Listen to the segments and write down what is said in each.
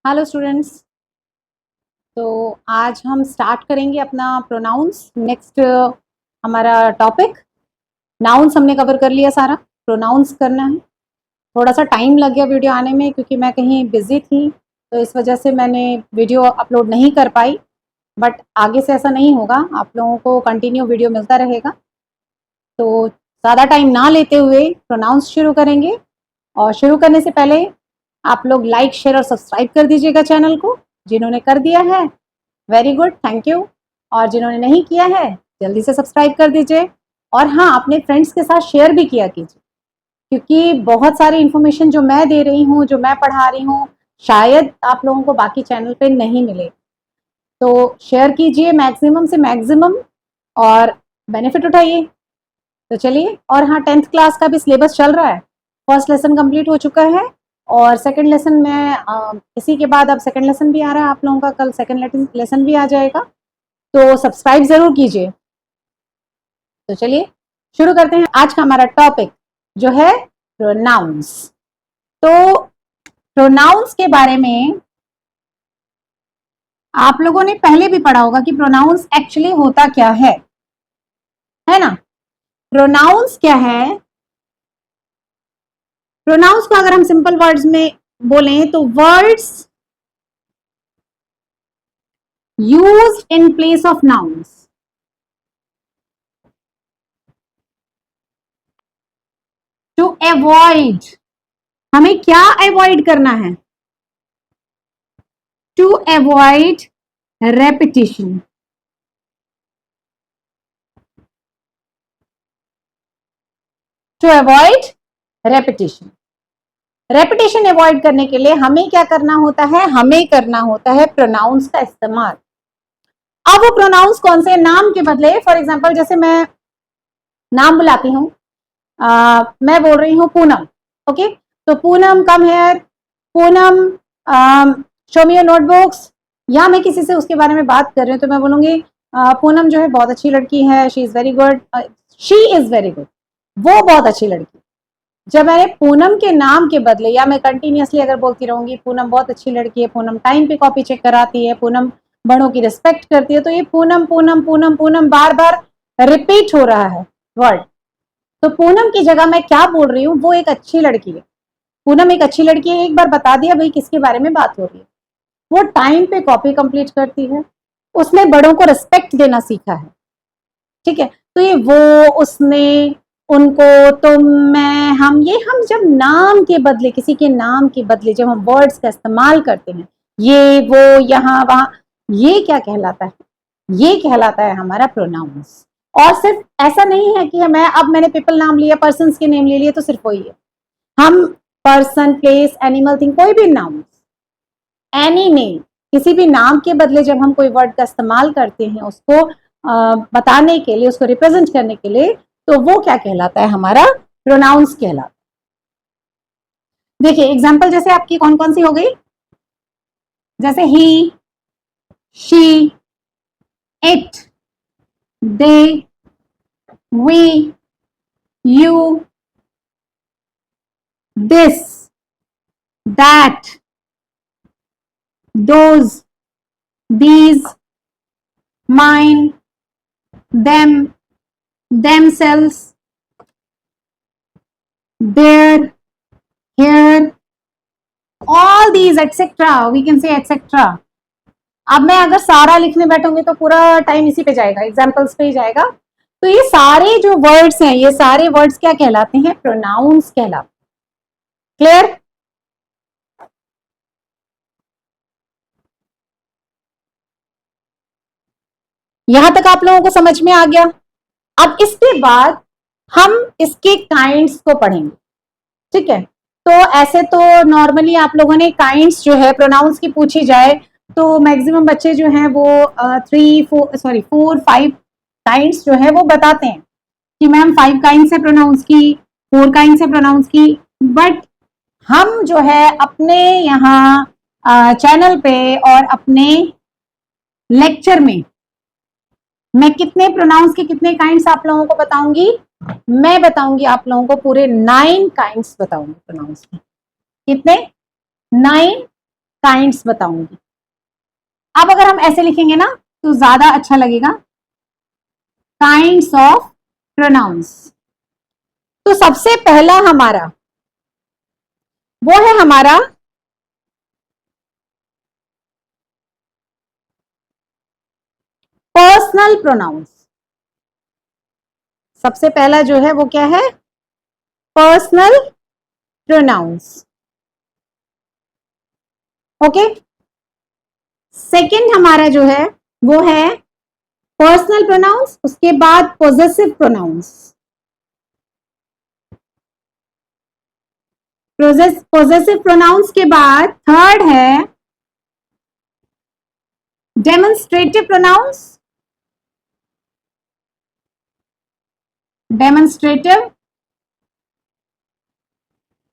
Hello students. तो आज हम स्टार्ट करेंगे अपना प्रोनाउंस। नेक्स्ट हमारा टॉपिक नाउन्स हमने कवर कर लिया सारा, प्रोनाउंस करना है। थोड़ा सा टाइम लग गया वीडियो आने में क्योंकि मैं कहीं बिजी थी, तो इस वजह से मैंने वीडियो अपलोड नहीं कर पाई। बट आगे से ऐसा नहीं होगा, आप लोगों को कंटिन्यू वीडियो मिलता रहेगा। तो ज़्यादा टाइम ना लेते हुए प्रोनाउंस शुरू करेंगे। और शुरू करने से पहले आप लोग लाइक, शेयर और सब्सक्राइब कर दीजिएगा चैनल को। जिन्होंने कर दिया है वेरी गुड, थैंक यू। और जिन्होंने नहीं किया है जल्दी से सब्सक्राइब कर दीजिए। और हाँ, अपने फ्रेंड्स के साथ शेयर भी किया कीजिए, क्योंकि बहुत सारी इन्फॉर्मेशन जो मैं दे रही हूँ, जो मैं पढ़ा रही हूँ, शायद आप लोगों को बाकी चैनल पे नहीं मिले। तो शेयर कीजिए मैक्सिमम से मैक्सिमम और बेनिफिट उठाइए। तो चलिए, और हाँ, 10th क्लास का भी सिलेबस चल रहा है। फर्स्ट लेसन कंप्लीट हो चुका है और सेकंड लेसन में इसी के बाद अब सेकंड लेसन भी आ रहा है आप लोगों का। कल सेकंड लेसन भी आ जाएगा, तो सब्सक्राइब जरूर कीजिए। तो चलिए शुरू करते हैं। आज का हमारा टॉपिक जो है प्रोनाउंस। तो प्रोनाउंस के बारे में आप लोगों ने पहले भी पढ़ा होगा कि प्रोनाउंस एक्चुअली होता क्या है ना। प्रोनाउंस क्या है? प्रोनाउंस को अगर हम सिंपल वर्ड्स में बोलें तो words used in place of nouns. To avoid, हमें क्या अवॉइड करना है? To avoid repetition. To avoid repetition. Repetition avoid करने के लिए हमें क्या करना होता है? हमें करना होता है प्रोनाउंस का इस्तेमाल। अब वो प्रोनाउंस कौन से? नाम के बदले, फॉर एग्जांपल जैसे मैं नाम बुलाती हूँ, मैं बोल रही हूँ पूनम, ओके, तो Poonam come here, Poonam show me your notebooks. या मैं किसी से उसके बारे में बात कर रही हूँ तो मैं बोलूंगी पूनम जो है बहुत अच्छी लड़की है, she is very good, she is very good, वो बहुत अच्छी लड़की। जब मैंने पूनम के नाम के बदले, या मैं कंटिन्यूसली अगर बोलती रहूंगी पूनम बहुत अच्छी लड़की है, पूनम टाइम पे कॉपी चेक कराती है, पूनम बड़ों की रिस्पेक्ट करती है, तो ये पूनम पूनम पूनम पूनम बार बार रिपीट हो रहा है वर्ड। तो पूनम की जगह मैं क्या बोल रही हूँ? वो एक अच्छी लड़की है, पूनम एक अच्छी लड़की है। एक बार बता दिया भाई किसके बारे में बात हो रही है। वो टाइम पे कॉपी कंप्लीट करती है, उसने बड़ों को रिस्पेक्ट देना सीखा है, ठीक है। तो ये वो, उसने, उनको, तुम, मैं, हम, ये हम जब नाम के बदले, किसी के नाम के बदले जब हम वर्ड्स का इस्तेमाल करते हैं, ये वो यहाँ वहां, ये क्या कहलाता है? ये कहलाता है हमारा प्रोनाउंस। और सिर्फ ऐसा नहीं है कि मैंने पीपल नाम लिया, पर्सन के नेम ले लिए तो सिर्फ वही है। हम पर्सन, प्लेस, एनिमल, थिंग, कोई भी नाउन, एनी नेम, किसी भी नाम के बदले जब हम कोई वर्ड का इस्तेमाल करते हैं उसको बताने के लिए, उसको रिप्रेजेंट करने के लिए, तो वो क्या कहलाता है? हमारा प्रोनाउंस कहलाता है। देखिए एग्जांपल जैसे आपकी कौन कौन सी हो गई, जैसे he, she, it, they, we, you, this, that, those, these, mine, them, themselves, their, here, all these, etc. We can say etc. अब मैं अगर सारा लिखने बैठूंगी तो पूरा टाइम इसी पे जाएगा, एग्जाम्पल्स पे ही जाएगा। तो ये सारे जो वर्ड्स हैं, ये सारे वर्ड्स क्या कहलाते हैं? प्रोनाउंस कहलाते हैं। क्लियर? यहां तक आप लोगों को समझ में आ गया? अब इसके बाद हम इसके काइंड्स को पढ़ेंगे, ठीक है। तो ऐसे तो नॉर्मली आप लोगों ने काइंड्स जो है प्रोनाउंस की पूछी जाए तो मैक्सिमम बच्चे जो हैं वो 4-5 काइंड्स जो है वो बताते हैं कि मैम 5 काइंड्स है प्रोनाउंस की, 4 काइंड्स है प्रोनाउंस की। बट हम जो है अपने यहाँ चैनल पे और अपने लेक्चर में मैं कितने प्रोनाउंस के कितने काइंड्स आप लोगों को बताऊंगी? मैं बताऊंगी आप लोगों को पूरे 9 काइंड्स बताऊंगी प्रोनाउंस के। कितने? 9 काइंड्स बताऊंगी। अब अगर हम ऐसे लिखेंगे ना तो ज्यादा अच्छा लगेगा, काइंड्स ऑफ प्रोनाउंस। तो सबसे पहला हमारा वो है हमारा पर्सनल प्रोनाउंस। सबसे पहला जो है वो क्या है, पर्सनल प्रोनाउंस। ओके, सेकंड हमारा जो है वो है पर्सनल प्रोनाउंस, उसके बाद पोजेसिव प्रोनाउंस। पोजेसिव प्रोनाउंस के बाद थर्ड है demonstrative pronouns. Demonstrative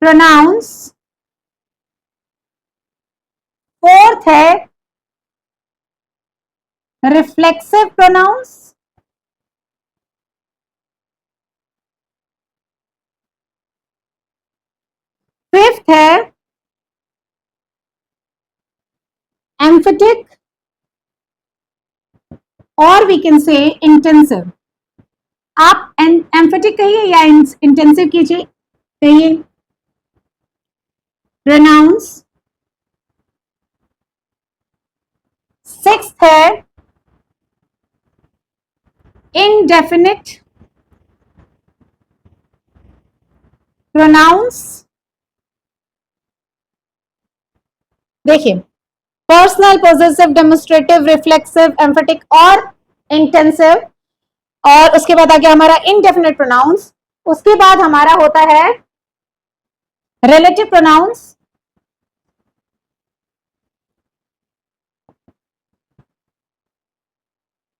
pronouns. Fourth है रिफ्लेक्सिव प्रोनाउंस। फिफ्थ है एम्फेटिक और वी कैन से इंटेंसिव। आप एम्फेटिक कहिए या इंटेंसिव कीजिए, कहिए। प्रोनाउंस। सिक्स्थ है इनडेफिनिट प्रोनाउंस। देखिए, personal, possessive, demonstrative, reflexive, emphatic और इंटेंसिव, और उसके बाद आ गया हमारा इनडेफिनिट प्रोनाउंस। उसके बाद हमारा होता है रिलेटिव प्रोनाउंस।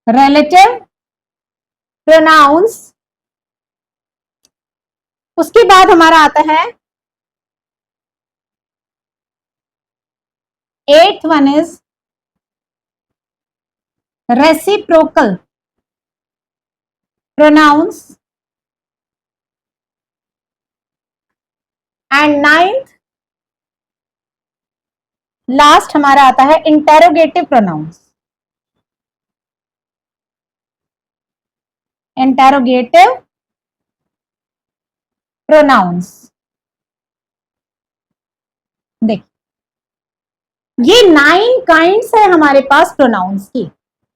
Relative pronouns. उसके बाद हमारा आता है eighth one is reciprocal pronouns. And ninth last हमारा आता है इंटेरोगेटिव प्रोनाउंस। Interrogative pronounce. देखिए, ये 9 काइंड्स है हमारे पास प्रोनाउंस की,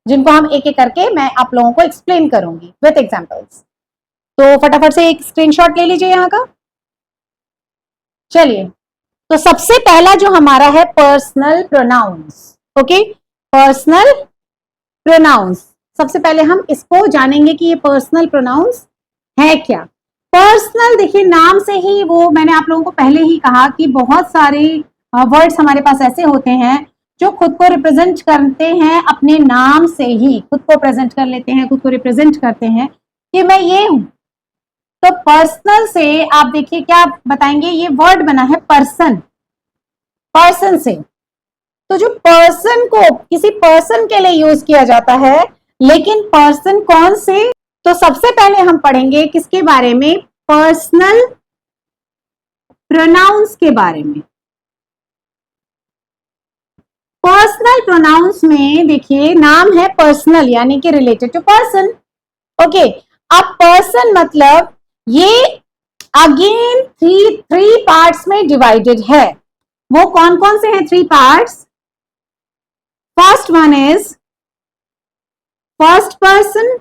जिनको हम एक एक करके मैं आप लोगों को एक्सप्लेन करूंगी विथ एग्जांपल्स। तो फटाफट से एक स्क्रीनशॉट ले लीजिए यहां का। चलिए, तो सबसे पहला जो हमारा है personal pronouns. Okay, personal pronouns. सबसे पहले हम इसको जानेंगे कि ये पर्सनल प्रोनाउंस है क्या। पर्सनल, देखिए नाम से ही वो, मैंने आप लोगों को पहले ही कहा कि बहुत सारे वर्ड्स हमारे पास ऐसे होते हैं जो खुद को रिप्रेजेंट करते हैं, अपने नाम से ही खुद को प्रेजेंट कर लेते हैं, खुद को रिप्रेजेंट करते हैं कि मैं ये हूं। तो पर्सनल से आप देखिए क्या बताएंगे, ये वर्ड बना है पर्सन, पर्सन से। तो जो पर्सन को किसी पर्सन के लिए यूज किया जाता है, लेकिन पर्सन कौन से, तो सबसे पहले हम पढ़ेंगे किसके बारे में, पर्सनल प्रोनाउंस के बारे में। पर्सनल प्रोनाउंस में देखिए नाम है पर्सनल, यानी कि रिलेटेड टू पर्सन। ओके, अब पर्सन मतलब ये अगेन थ्री पार्ट्स में डिवाइडेड है। वो कौन कौन से हैं three parts? First one is first person.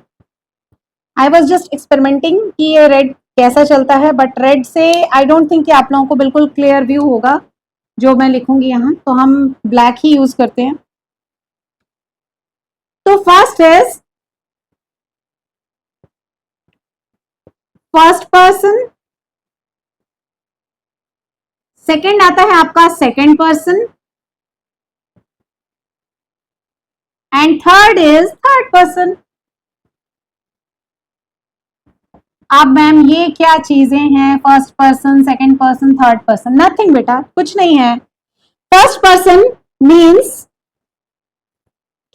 I was just experimenting कि ये रेड कैसा चलता है, बट रेड से आई डोंट थिंक कि आप लोगों को बिल्कुल क्लियर व्यू होगा जो मैं लिखूंगी यहां, तो हम ब्लैक ही यूज करते हैं। तो first is first person, second आता है आपका second person, and third is third person. अब मैम ये क्या चीजें हैं, first person, second person, third person? Nothing बेटा, कुछ नहीं है। फर्स्ट पर्सन मीन्स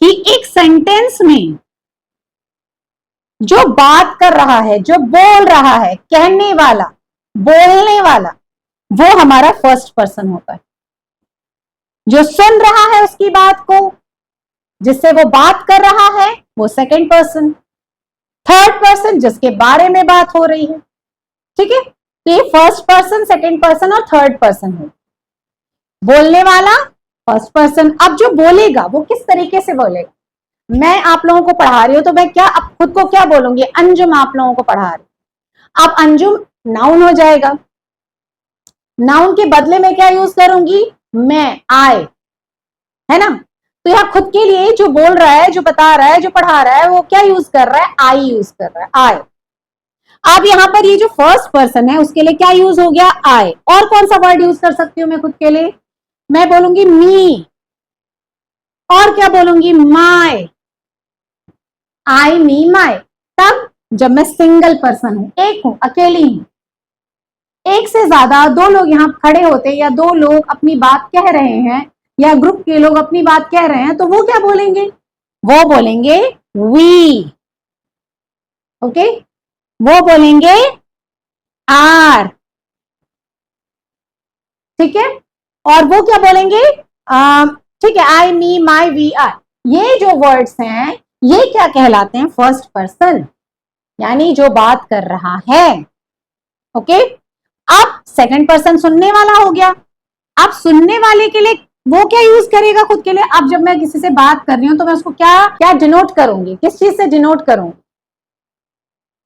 कि एक सेंटेंस में जो बात कर रहा है, जो बोल रहा है, कहने वाला, बोलने वाला, वो हमारा फर्स्ट पर्सन होता है। जो सुन रहा है उसकी बात को, जिससे वो बात कर रहा है वो सेकंड पर्सन, थर्ड पर्सन जिसके बारे में बात हो रही है। ठीक है, तो ये फर्स्ट पर्सन, सेकंड पर्सन और थर्ड पर्सन है। बोलने वाला फर्स्ट पर्सन। अब जो बोलेगा वो किस तरीके से बोलेगा? मैं आप लोगों को पढ़ा रही हूं तो मैं क्या अब खुद को क्या बोलूंगी? अंजुम आप लोगों को पढ़ा रही। अब अंजुम नाउन हो जाएगा। नाउन के बदले में क्या यूज करूंगी? मैं, आई, है ना? तो यहां खुद के लिए जो बोल रहा है, जो बता रहा है, जो पढ़ा रहा है, वो क्या यूज कर रहा है? आई यूज कर रहा है, आई। अब यहां पर ये जो फर्स्ट पर्सन है उसके लिए क्या यूज हो गया? आई। और कौन सा वर्ड यूज कर सकती हूं मैं खुद के लिए? मैं बोलूंगी मी। और क्या बोलूंगी? माई। आई, मी, माई। तब जब मैं सिंगल पर्सन हूं, एक हूं, अकेली हूं, एक से ज्यादा दो लोग यहां खड़े होते या दो लोग अपनी बात कह रहे हैं या ग्रुप के लोग अपनी बात कह रहे हैं तो वो क्या बोलेंगे? वो बोलेंगे वी। ओके, वो बोलेंगे आर। ठीक है, और वो क्या बोलेंगे? ठीक है, आई, मी, माई, वी, आर। ये जो वर्ड्स हैं ये क्या कहलाते हैं? फर्स्ट पर्सन, यानी जो बात कर रहा है। ओके, अब सेकंड पर्सन सुनने वाला हो गया। अब सुनने वाले के लिए वो क्या यूज करेगा खुद के लिए? अब जब मैं किसी से बात कर रही हूं तो मैं उसको क्या क्या डिनोट करूंगी? किस चीज से डिनोट करूंगी?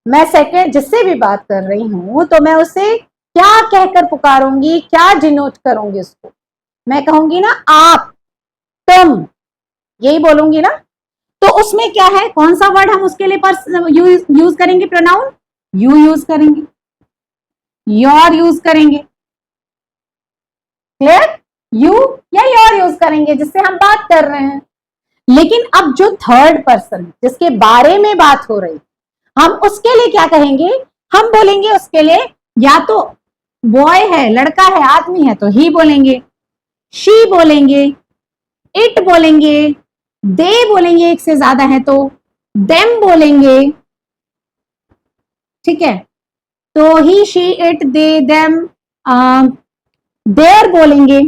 मैं सेकंड जिससे भी बात कर रही हूं तो मैं उसे क्या कहकर पुकारूंगी? क्या डिनोट करूंगी उसको? मैं कहूंगी ना आप, तुम, यही बोलूंगी ना। तो उसमें क्या है? कौन सा वर्ड हम उसके लिए यूज करेंगे? प्रोनाउन यू यूज करेंगे, योर यूज करेंगे। क्लियर? यू या योर यूज करेंगे जिससे हम बात कर रहे हैं। लेकिन अब जो थर्ड पर्सन जिसके बारे में बात हो रही, हम उसके लिए क्या कहेंगे? हम बोलेंगे उसके लिए या तो बॉय है, लड़का है, आदमी है तो ही बोलेंगे, शी बोलेंगे, इट बोलेंगे, दे बोलेंगे, एक से ज्यादा है तो देम बोलेंगे। ठीक है, तो he, she, it, they, them, their बोलेंगे।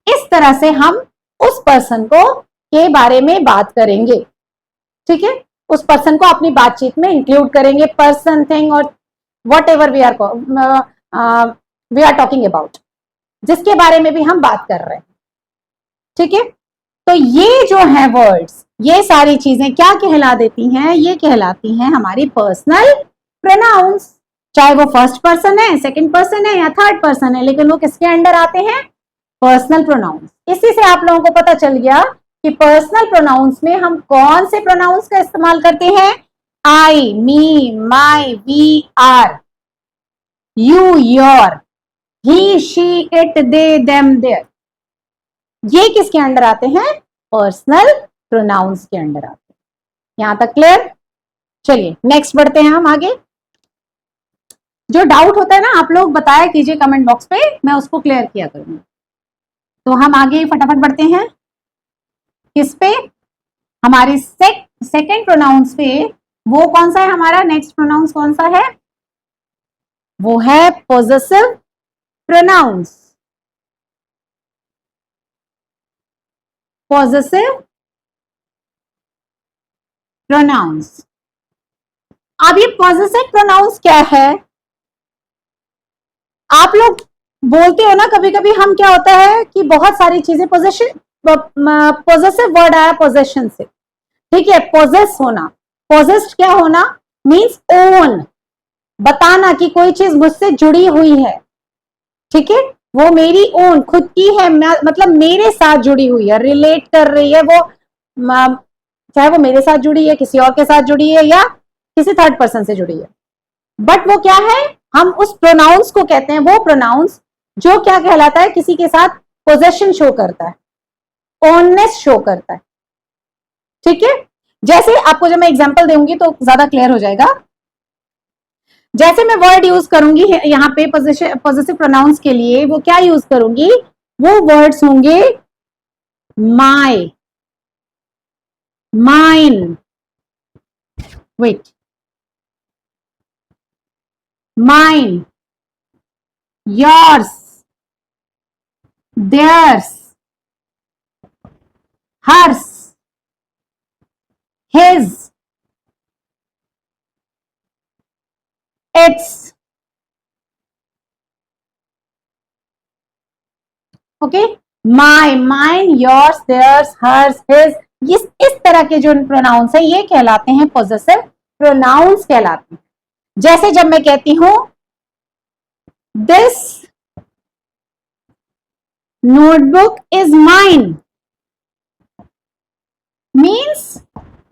इस तरह से हम उस पर्सन को के बारे में बात करेंगे। ठीक है, उस पर्सन को अपनी बातचीत में इंक्लूड करेंगे, पर्सन, थिंग और whatever we are talking about, जिसके बारे में भी हम बात कर रहे हैं। ठीक है, तो ये जो है वर्ड्स, ये सारी चीजें क्या कहला देती हैं? ये कहलाती हैं हमारी पर्सनल प्रोनाउंस। चाहे वो फर्स्ट पर्सन है, सेकंड पर्सन है या थर्ड पर्सन है, लेकिन वो किसके अंडर आते हैं? Personal pronouns. इसी से आप लोगों को पता चल गया कि पर्सनल प्रोनाउंस में हम कौन से प्रोनाउंस का इस्तेमाल करते हैं? I, me, my, we, our, you, your, he, she, it, they, them, their. ये किसके अंडर आते हैं? पर्सनल प्रोनाउंस के अंडर आते हैं। यहां तक क्लियर? चलिए नेक्स्ट बढ़ते हैं हम आगे। जो डाउट होता है ना आप लोग बताया कीजिए कमेंट बॉक्स पे, मैं उसको क्लियर किया करूंगी। तो हम आगे फटाफट बढ़ते हैं किस पे? हमारे सेकंड प्रोनाउंस पे। वो कौन सा है हमारा नेक्स्ट प्रोनाउंस? कौन सा है? वो है पॉजेसिव प्रोनाउंस। Possessive pronounce. अब ये पॉजेसिव प्रोनाउंस क्या है? आप लोग बोलते हो ना कभी कभी, हम क्या होता है कि बहुत सारी चीजें पॉजेसिव वर्ड आया पोजेशन से। ठीक है, पोजेस होना, पोजेस्ड क्या होना? मीन्स ओन, बताना कि कोई चीज मुझसे जुड़ी हुई है। ठीक है, वो मेरी ओन खुद की है, मतलब मेरे साथ जुड़ी हुई है, रिलेट कर रही है वो, चाहे वो मेरे साथ जुड़ी है, किसी और के साथ जुड़ी है या किसी थर्ड पर्सन से जुड़ी है। बट वो क्या है? हम उस प्रोनाउंस को कहते हैं, वो प्रोनाउंस जो क्या कहलाता है? किसी के साथ पोजेशन शो करता है, ओननेस शो करता है। ठीक है, जैसे आपको जब मैं एग्जांपल दूंगी तो ज्यादा क्लियर हो जाएगा। जैसे मैं वर्ड यूज करूंगी यहाँ पे पॉजिटिव प्रोनाउंस के लिए, वो क्या यूज करूंगी? वो वर्ड्स होंगे my, mine, wait, mine, yours, theirs, hers, his, its, okay, my, mine, yours, theirs, hers, his, इस तरह के जो प्रोनाउंस है ये कहलाते हैं पॉजेसिव प्रोनाउंस कहलाते हैं। जैसे जब मैं कहती हूं this notebook is mine, means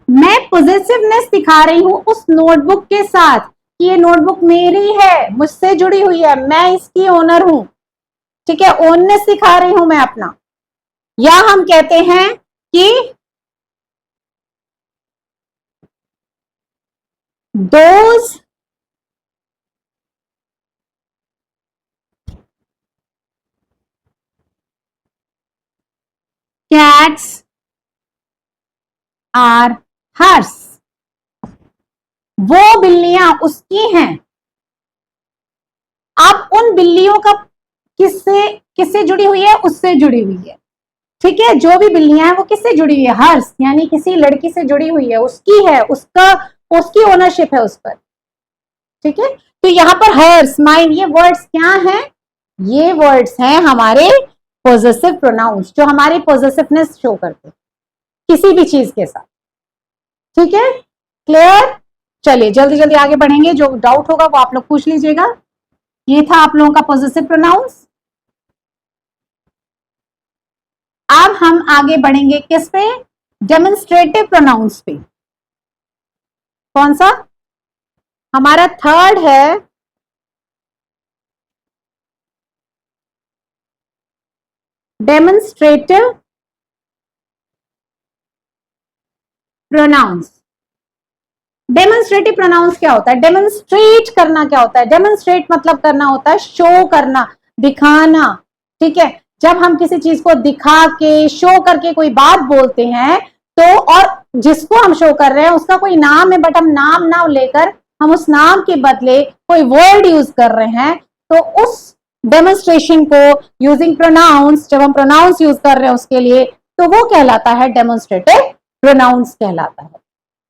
मैं पॉजेसिवनेस दिखा रही हूं उस नोटबुक के साथ कि ये नोटबुक मेरी है, मुझसे जुड़ी हुई है, मैं इसकी ओनर हूं। ठीक है, ओननेस दिखा रही हूं मैं अपना। या हम कहते हैं कि दोज कैट्स आर हर्स, वो बिल्लियां उसकी हैं। अब उन बिल्लियों का किससे किससे जुड़ी हुई है, उससे जुड़ी हुई है। ठीक है, जो भी बिल्लियां हैं वो किससे जुड़ी हुई है, हर्स, यानी किसी लड़की से जुड़ी हुई है, उसकी है, उसकी ओनरशिप है उस पर। ठीक है, तो यहां पर हर्स, माइन, ये वर्ड्स क्या हैं, ये वर्ड्स हैं हमारे पॉजेसिव प्रोनाउंस जो हमारी पॉजेसिवनेस शो करते हैं किसी भी चीज के साथ। ठीक है, क्लियर। चलिए जल्दी जल्दी आगे बढ़ेंगे, जो डाउट होगा वो आप लोग पूछ लीजिएगा। ये था आप लोगों का पॉजेसिव प्रोनाउंस। अब हम आगे बढ़ेंगे किस पे, डेमोन्स्ट्रेटिव प्रोनाउंस पे। कौन सा हमारा थर्ड है, डेमोन्स्ट्रेटिव प्रोनाउंस। डेमोन्स्ट्रेटिव प्रोनाउंस क्या होता है, डेमोन्स्ट्रेट करना क्या होता है, डेमोन्स्ट्रेट मतलब करना होता है शो करना, दिखाना। ठीक है, जब हम किसी चीज को दिखा के शो करके कोई बात बोलते हैं तो, और जिसको हम शो कर रहे हैं उसका कोई नाम है, बट हम नाम ना लेकर हम उस नाम के बदले कोई वर्ड यूज कर रहे हैं, तो उस डेमोन्स्ट्रेशन को यूजिंग प्रोनाउंस, जब हम प्रोनाउंस यूज कर रहे हैं उसके लिए, तो वो कहलाता है डेमोन्स्ट्रेटिव प्रोनाउंस कहलाता है।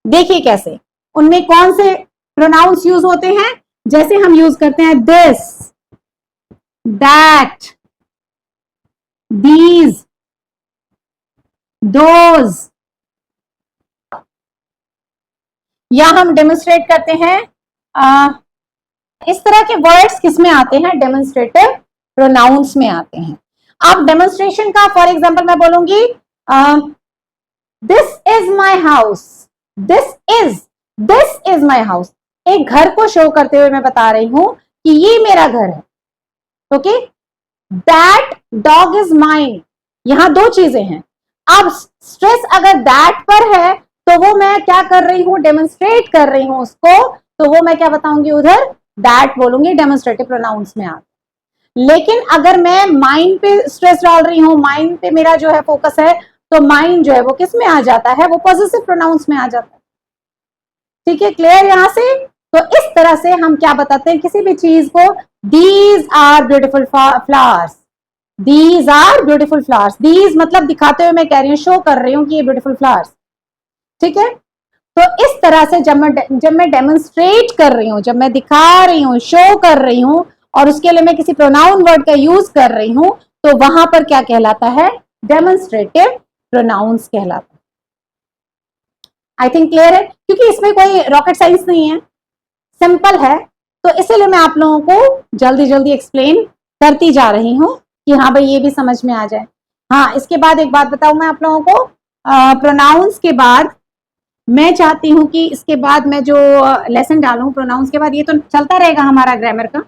देखिए कैसे, उनमें कौन से प्रोनाउंस यूज होते हैं, जैसे हम यूज करते हैं दिस, दैट, दीज, दोज, या हम डेमोन्स्ट्रेट करते हैं इस तरह के वर्ड्स किसमें आते हैं, डेमोन्स्ट्रेटिव प्रोनाउंस में आते हैं। अब डेमोन्स्ट्रेशन का फॉर एग्जांपल मैं बोलूंगी this is my house, this is my house, एक घर को शो करते हुए मैं बता रही हूं कि ये मेरा घर है। Okay, that dog is mine, यहां दो चीजें हैं। अब स्ट्रेस अगर दैट पर है तो वो मैं क्या कर रही हूं, डेमोन्स्ट्रेट कर रही हूं उसको, तो वो मैं क्या बताऊंगी, उधर दैट बोलूंगी, डेमोन्स्ट्रेटिव प्रोनाउंस में आ। लेकिन अगर मैं माइंड पे स्ट्रेस डाल रही हूं, माइंड पे मेरा जो है फोकस है, तो माइंड जो है वो किस में आ जाता है, वो पॉजिटिव प्रोनाउंस में आ जाता है। ठीक है, क्लियर यहां से। तो इस तरह से हम क्या बताते हैं किसी भी चीज को, these are beautiful flowers, these are beautiful flowers, these मतलब दिखाते हुए मैं कह रही हूँ, शो कर रही हूँ कि ये ब्यूटिफुल फ्लावर्स। ठीक है, तो इस तरह से जब मैं डेमोन्स्ट्रेट कर रही हूं, जब मैं दिखा रही हूं, शो कर रही हूं, और उसके लिए मैं किसी प्रोनाउन वर्ड का यूज कर रही हूं, तो वहां पर क्या कहलाता है, डेमोन्स्ट्रेटिव प्रोनाउंस कहलाता है। आई थिंक क्लियर है, क्योंकि इसमें कोई रॉकेट साइंस नहीं है, सिंपल है, तो इसीलिए मैं आप लोगों को जल्दी जल्दी एक्सप्लेन करती जा रही हूं कि हाँ भाई ये भी समझ में आ जाए। हाँ, इसके बाद एक बात बताऊं मैं आप लोगों को, प्रोनाउंस के बाद मैं चाहती हूं कि इसके बाद मैं जो लेसन डालूं प्रोनाउंस के बाद, ये तो चलता रहेगा हमारा ग्रामर का,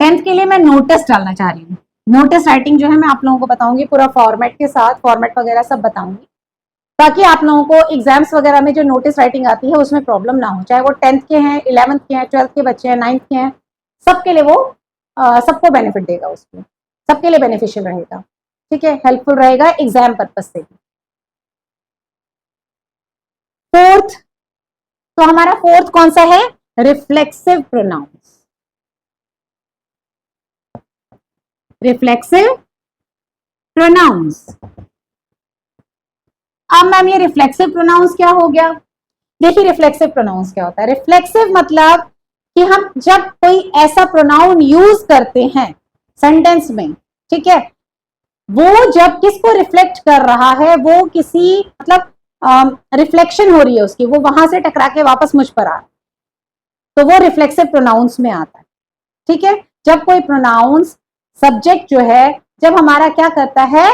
10th के लिए मैं नोटिस डालना चाह रही हूँ। नोटिस राइटिंग जो है मैं आप लोगों को बताऊंगी पूरा फॉर्मेट के साथ, फॉर्मेट वगैरह सब बताऊंगी, ताकि आप लोगों को एग्जाम्स वगैरह में जो नोटिस राइटिंग आती है उसमें प्रॉब्लम ना हो, चाहे वो 10th के हैं, 11th के हैं, 12th के बच्चे हैं, 9th के हैं, सबके लिए वो सबको बेनिफिट देगा, उसमें सबके लिए बेनिफिशियल रहेगा। ठीक है, हेल्पफुल रहेगा एग्जाम पर्पज से भी। फोर्थ, तो हमारा फोर्थ कौन सा है, रिफ्लेक्सिव प्रोनाउंस। Reflexive pronouns. अब मैम ये रिफ्लेक्सिव प्रोनाउंस क्या हो गया? देखिए रिफ्लेक्सिव प्रोनाउंस क्या होता है। रिफ्लेक्सिव मतलब कि हम जब कोई ऐसा प्रोनाउन यूज करते हैं सेंटेंस में, ठीक है, वो जब किसको रिफ्लेक्ट कर रहा है, वो किसी मतलब रिफ्लेक्शन हो रही है उसकी, वो वहां से टकरा के वापस मुझ पर आ, तो वो रिफ्लेक्सिव प्रोनाउंस में आता है। ठीक है, जब कोई प्रोनाउंस सब्जेक्ट जो है जब हमारा क्या करता है,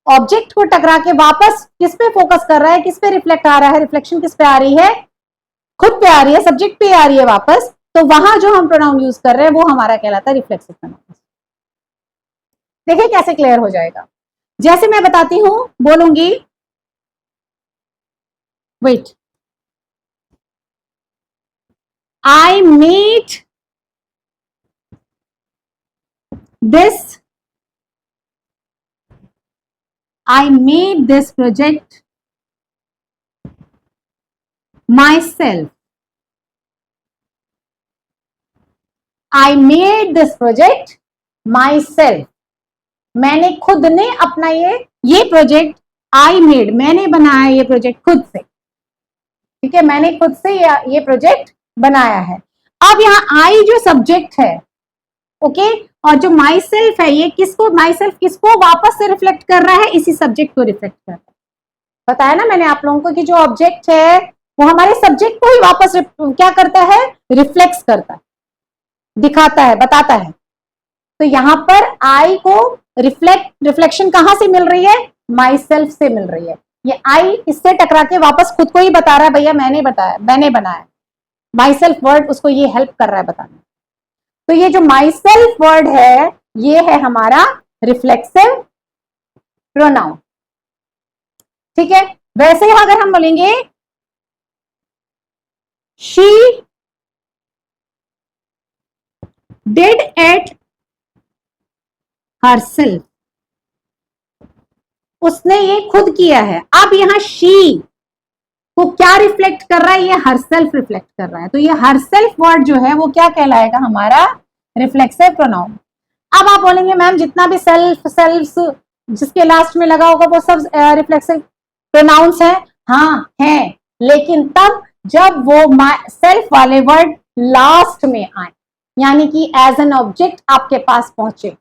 ऑब्जेक्ट को टकरा के वापस किस पे फोकस कर रहा है, किस पे रिफ्लेक्ट आ रहा है, रिफ्लेक्शन किस पे आ रही है, खुद पे आ रही है, सब्जेक्ट पे आ रही है वापस, तो वहां जो हम प्रोनाउन यूज कर रहे हैं वो हमारा कहलाता है रिफ्लेक्सिव प्रोनाउन। देखिए कैसे क्लियर हो जाएगा। जैसे मैं बताती हूं, बोलूंगी wait, I meet this, I made this project myself. I made this project myself. मैंने खुद ने अपना ये प्रोजेक्ट, आई मेड मैंने बनाया ये प्रोजेक्ट खुद से, ठीक है, मैंने खुद से ये प्रोजेक्ट बनाया है। अब यहाँ आई जो सब्जेक्ट है, ओके, और जो माई सेल्फ है ये किसको, माई सेल्फ किसको वापस से रिफ्लेक्ट कर रहा है, इसी सब्जेक्ट को रिफ्लेक्ट कर रहा है। बताया ना मैंने आप लोगों को कि जो ऑब्जेक्ट है वो हमारे सब्जेक्ट को ही वापस क्या करता है, रिफ्लेक्ट करता है, दिखाता है, बताता है। तो यहां पर आई को रिफ्लेक्शन कहां से मिल रही है, माई सेल्फ से मिल रही है। ये आई इससे टकरा के वापस खुद को ही बता रहा है, भैया मैंने बताया, मैंने बनाया। माई सेल्फ वर्ड उसको ये हेल्प कर रहा है बताने। तो ये जो माई सेल्फ वर्ड है ये है हमारा रिफ्लेक्सिव प्रोनाउन। ठीक है, वैसे ही अगर हम बोलेंगे शी डिड इट हरसेल्फ, उसने ये खुद किया है। अब यहां शी को क्या रिफ्लेक्ट कर रहा है, ये हरसेल्फ रिफ्लेक्ट कर रहा है। तो ये हरसेल्फ वर्ड जो है वो क्या कहलाएगा, हमारा रिफ्लेक्सिव प्रोनाउन। अब आप बोलेंगे मैम जितना भी सेल्फ सेल्फ जिसके लास्ट में लगा होगा वो सब रिफ्लेक्सिव प्रोनाउंस है। हाँ है, लेकिन तब जब वो सेल्फ वाले वर्ड लास्ट में आए, यानी कि एज एन ऑब्जेक्ट आपके पास पहुंचे,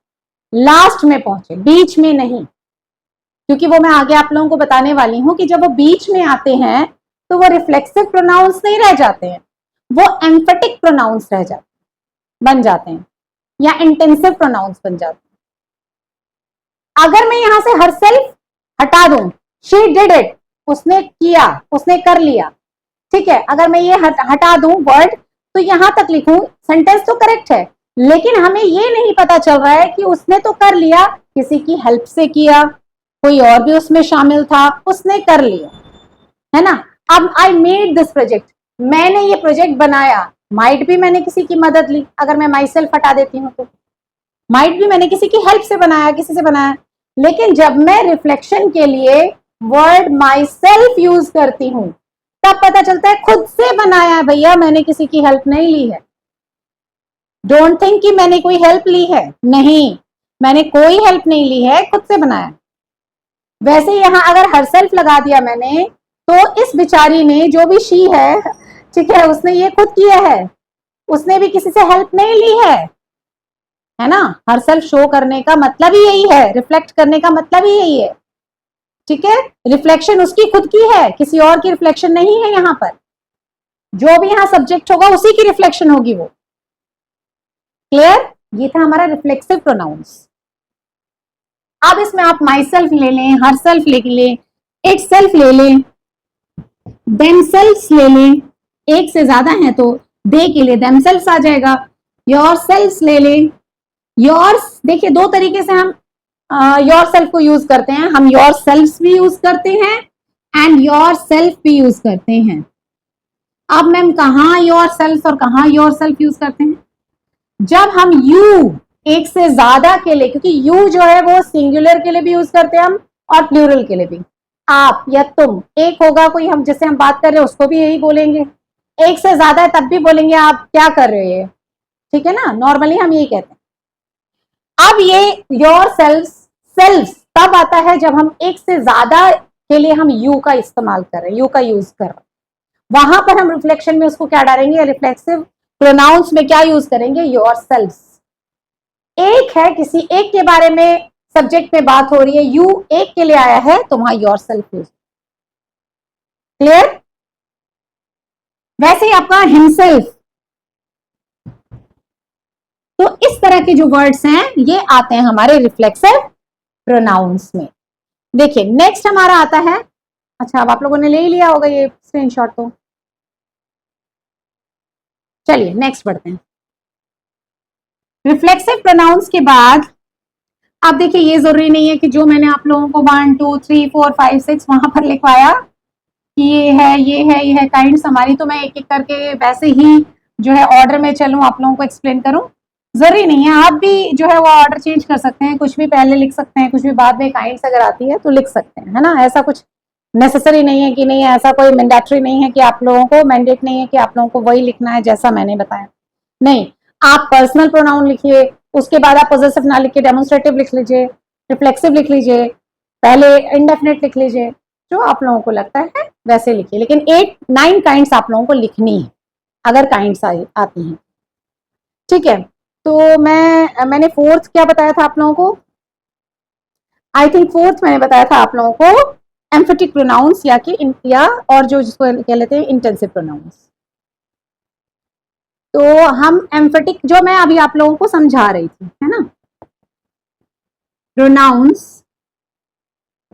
लास्ट में पहुंचे, बीच में नहीं। क्योंकि वो मैं आगे आप लोगों को बताने वाली हूं कि जब वो बीच में आते हैं तो वो रिफ्लेक्सिव प्रोनाउंस नहीं रह जाते हैं, वो एम्फेटिक प्रोनाउंस रह जाते बन जाते हैं, या इंटेंसिव प्रोनाउंस बन जाते हैं। अगर मैं यहां से हरसेल्फ हटा दूं, शी डिड इट, उसने किया, उसने कर लिया, ठीक है, अगर मैं ये हटा दूं वर्ड, तो यहां तक लिखूं, सेंटेंस तो करेक्ट है, लेकिन हमें ये नहीं पता चल रहा है कि उसने तो कर लिया, किसी की हेल्प से किया, कोई और भी उसमें शामिल था, उसने कर लिया, है ना। अब आई मेड दिस प्रोजेक्ट, मैंने ये प्रोजेक्ट बनाया, माइट भी मैंने किसी की मदद ली, अगर मैं माई सेल्फ हटा देती हूँ तो माइट भी मैंने किसी की हेल्प से बनाया, किसी से बनाया। लेकिन जब मैं रिफ्लेक्शन के लिए वर्ड माई सेल्फ यूज करती हूं तब पता चलता है खुद से बनाया है भैया, मैंने किसी की हेल्प नहीं ली है। डोंट थिंक कि मैंने कोई हेल्प ली है, नहीं, मैंने कोई हेल्प नहीं ली है, खुद से बनाया। वैसे यहां अगर हरसेल्फ लगा दिया मैंने, तो इस बेचारी ने, जो भी शी है, ठीक है, उसने ये खुद किया है, उसने भी किसी से हेल्प नहीं ली है ना। हरसेल्फ शो करने का मतलब ही यही है, रिफ्लेक्ट करने का मतलब ही यही है, ठीक है। रिफ्लेक्शन उसकी खुद की है, किसी और की रिफ्लेक्शन नहीं है। यहां पर जो भी यहां सब्जेक्ट होगा उसी की रिफ्लेक्शन होगी वो। क्लियर, ये था हमारा रिफ्लेक्सिव प्रोनाउंस। अब इसमें आप माई सेल्फ ले लें, हर सेल्फ ले लें, इट सेल्फ ले लें, देमसेल्फ्स ले लें, एक से ज्यादा है तो दे के लिए देमसेल्फ्स आ जाएगा, योर सेल्फ्स ले लें, योर्स, देखिए दो तरीके से हम योर सेल्फ को यूज करते हैं, हम योर सेल्फ्स भी यूज करते हैं एंड योर सेल्फ भी यूज करते हैं। अब मैम कहां योर सेल्फ और कहां योर सेल्फ यूज करते हैं, जब हम यू एक से ज्यादा के लिए, क्योंकि यू जो है वो सिंगुलर के लिए भी यूज करते हैं हम और प्लूरल के लिए भी, आप या तुम, एक होगा कोई, हम जैसे हम बात कर रहे हैं उसको भी यही बोलेंगे, एक से ज्यादा है तब भी बोलेंगे आप क्या कर रहे हैं, ठीक है ना, नॉर्मली हम यही कहते हैं। अब ये योर सेल्फ तब आता है जब हम एक से ज्यादा के लिए हम यू का इस्तेमाल कर रहे हैं, यू का यूज कर रहे हैं, वहां पर हम रिफ्लेक्शन में उसको क्या डालेंगे, रिफ्लेक्सिव प्रोनाउंस में क्या यूज करेंगे, योरसेल्फ। एक है, किसी एक के बारे में सब्जेक्ट में बात हो रही है, यू एक के लिए आया है, तो वहां योरसेल्फ यूज। क्लियर? वैसे ही आपका हिमसेल्फ, तो इस तरह के जो वर्ड्स हैं ये आते हैं हमारे रिफ्लेक्सिव प्रोनाउंस में। देखिए नेक्स्ट हमारा आता है, अच्छा अब आप लोगों ने ले ही लिया होगा ये स्क्रीनशॉट, तो चलिए नेक्स्ट बढ़ते हैं। रिफ्लेक्सिव प्रोनाउंस के बाद अब देखिए ये जरूरी नहीं है कि जो मैंने आप लोगों को 1 2 3 4 5 6 वहां पर लिखवाया कि ये है ये है ये है काइंड्स हमारी, तो मैं एक एक करके वैसे ही जो है ऑर्डर में चलूं, आप लोगों को एक्सप्लेन करूं, जरूरी नहीं है। आप भी जो है वो ऑर्डर चेंज कर सकते हैं, कुछ भी पहले लिख सकते हैं, कुछ भी बाद में काइंड्स अगर आती है तो लिख सकते हैं, है ना। ऐसा कुछ नेसेसरी नहीं है कि नहीं, ऐसा कोई मैंडेटरी नहीं है कि आप लोगों को, मैंडेट नहीं है कि आप लोगों को वही लिखना है जैसा मैंने बताया, नहीं। आप पर्सनल प्रोनाउन लिखिए, उसके बाद आप पॉजेसिव ना लिख के डेमोन्स्ट्रेटिव लिख लीजिए, रिफ्लेक्सिव लिख लीजिए, पहले इंडेफिनेट लिख लीजिए, जो आप लोगों को लगता है वैसे लिखिए, लेकिन 8 9 काइंड्स आप लोगों को लिखनी है अगर काइंड्स आती हैं, ठीक है। तो मैंने फोर्थ क्या बताया था आप लोगों को, आई थिंक फोर्थ मैंने बताया था आप लोगों को एम्फेटिक प्रोनाउंस या और जो जिसको कह लेते हैं इंटेंसिव प्रोनाउंस। तो हम एम्फेटिक जो मैं अभी आप लोगों को समझा रही थी, है ना, प्रोनाउंस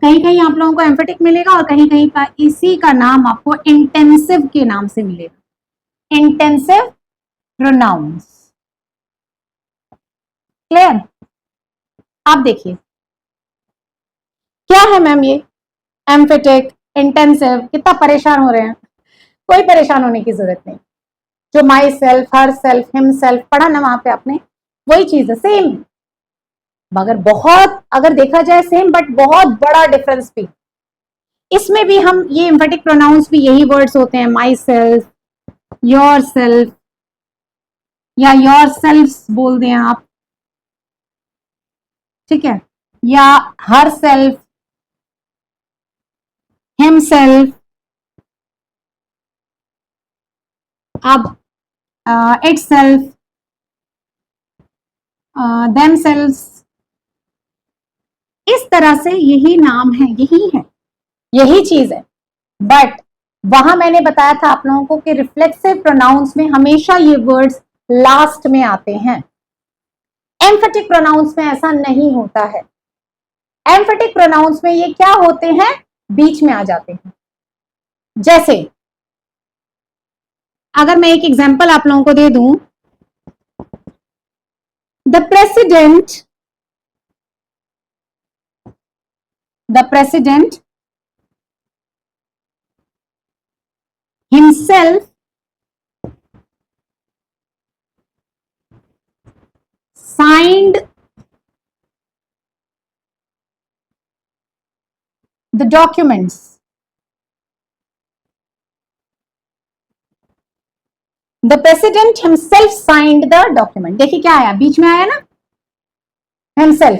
कहीं कहीं आप लोगों को एम्फेटिक मिलेगा और कहीं कहीं का इसी का नाम आपको इंटेंसिव के नाम से मिलेगा, इंटेंसिव प्रोनाउंस। क्लियर? आप देखिए क्या है मैम ये एम्फेटिक इंटेंसिव, कितना परेशान हो रहे हैं, कोई परेशान होने की जरूरत नहीं। जो my self, her self, him self पढ़ा ना वहां पे आपने, वही चीज है, सेम, मगर बहुत अगर देखा जाए सेम बट बहुत बड़ा डिफरेंस भी। इसमें भी हम ये एम्फेटिक प्रोनाउंस भी यही वर्ड्स होते हैं, माई सेल्फ, योर सेल्फ या योर सेल्फ बोल दें आप, ठीक है, या हर सेल्फ, हिम सेल्फ, अब इट सेल्फ, देम सेल्फ, इस तरह से यही नाम है, यही चीज है। बट वहां मैंने बताया था आप लोगों को कि रिफ्लेक्सिव प्रोनाउंस में हमेशा ये वर्ड्स लास्ट में आते हैं, एम्फेटिक प्रोनाउंस में ऐसा नहीं होता है। एम्फेटिक प्रोनाउंस में ये क्या होते हैं, बीच में आ जाते हैं। जैसे अगर मैं एक एग्जांपल आप लोगों को दे दूं, the president himself signed the documents. The president himself signed the document. देखिए क्या आया, बीच में आया ना, himself,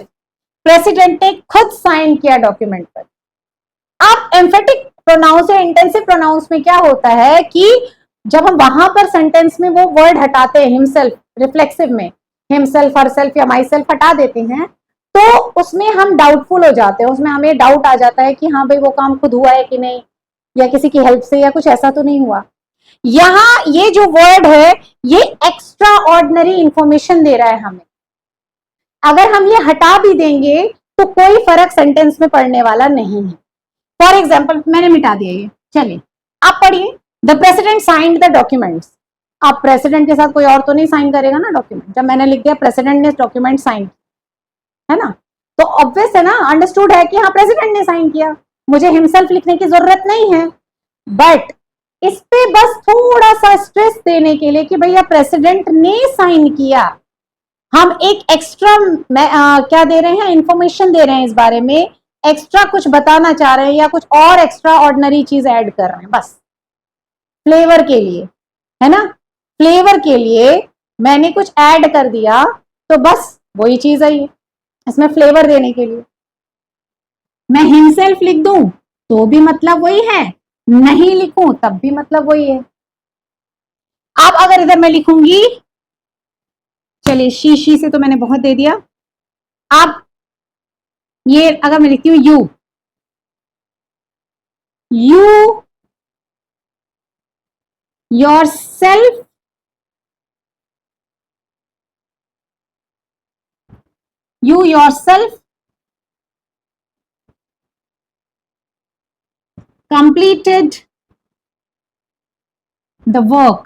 प्रेसिडेंट ने खुद साइन किया डॉक्यूमेंट पर। अब एम्फेटिक प्रोनाउंस या इंटेंसिव प्रोनाउंस में क्या होता है कि जब हम वहां पर सेंटेंस में वो वर्ड हटाते हैं, हिमसेल्फ, रिफ्लेक्सिव में हिमसेल्फ, हरसेल्फ या माई सेल्फ हटा देते हैं, तो उसमें हम डाउटफुल हो जाते हैं, उसमें हमें डाउट आ जाता है कि हाँ भाई वो काम खुद हुआ है कि नहीं, या किसी की हेल्प से, या कुछ ऐसा तो नहीं हुआ। यहां ये जो वर्ड है ये एक्स्ट्रा ऑर्डिनरी इंफॉर्मेशन दे रहा है हमें, अगर हम ये हटा भी देंगे तो कोई फर्क सेंटेंस में पड़ने वाला नहीं है। फॉर एग्जाम्पल मैंने मिटा दिया ये, चलिए आप पढ़िए, the president signed the documents. आप प्रेसिडेंट के साथ कोई और तो नहीं साइन करेगा ना डॉक्यूमेंट, जब मैंने लिख दिया प्रेसिडेंट ने डॉक्यूमेंट साइन, है ना, तो ऑब्वियस है ना, अंडरस्टूड है कि हाँ प्रेसिडेंट ने साइन किया, मुझे हिमसेल्फ लिखने की जरूरत नहीं है। बट इस पे बस थोड़ा सा स्ट्रेस देने के लिए कि भैया प्रेसिडेंट ने साइन किया, हम एक एक्स्ट्रा क्या दे रहे हैं, इंफॉर्मेशन दे रहे हैं इस बारे में, एक्स्ट्रा कुछ बताना चाह रहे हैं या कुछ और एक्स्ट्रा ऑर्डिनरी चीज ऐड कर रहे हैं, बस फ्लेवर के लिए, है ना, फ्लेवर के लिए मैंने कुछ ऐड कर दिया, तो बस वही चीज है ये, इसमें फ्लेवर देने के लिए। मैं हिमसेल्फ लिख दूं तो भी मतलब वही है, नहीं लिखूं तब भी मतलब वही है। अब अगर इधर मैं लिखूंगी, चलिए शी से तो मैंने बहुत दे दिया। अब ये अगर मैं लिखती हूं you your self you yourself completed the work,